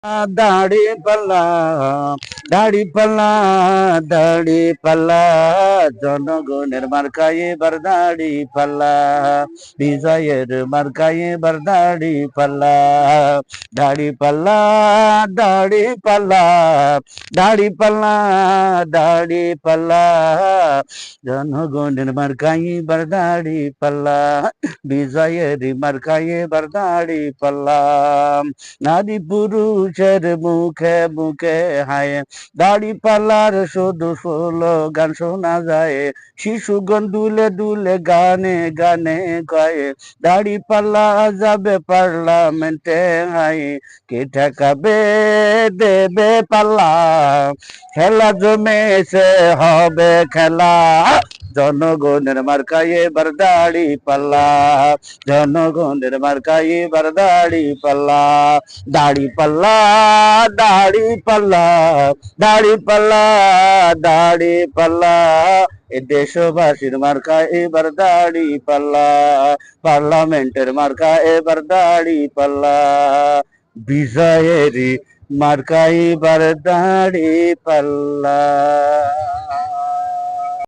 দাড়ি পাল্লা, দাড়ি পাল্লা, দাড়ি পাল্লা, জনগণের মার্কায় এবার দাড়ি পাল্লা, বিজয়ের মার্কায় এবার দাড়ি পাল্লা, দাড়ি পাল্লা, দাড়ি পাল্লা, দাড়ি পাল্লা, দাড়ি পাল্লা, জনগণের মার্কায় এবার দাড়ি পাল্লা, বিজয়ের মার্কায় এবার দাড়ি পাল্লা। নারী পুরুষের মুখে মুখে হায়, দাড়ি পাল্লার শুধু গান শোনা যায়, শিশুগণ দুলে দুলে গানে গানে গায়ে, দাড়ি পাল্লা যাবে পার্লামেন্টে হায়, কে ঠেকাবে দেবে পাল্লা, খেলা জমেছে হবে খেলা, জনগণের মার্কায় এবার দাড়ি পাল্লা, জনগণের মার্কায় এবার দাড়ি পাল্লা, দাড়ি পাল্লা, দাড়ি পাল্লা, দাড়ি পাল্লা, দাড়ি পাল্লা, এ দেশবাসীর মার্কা এবার দাড়ি পাল্লা, পার্লামেন্টের মার্কা এবার দাড়ি পাল্লা, বিজয়েরই মার্কা এবার দাড়ি পাল্লা।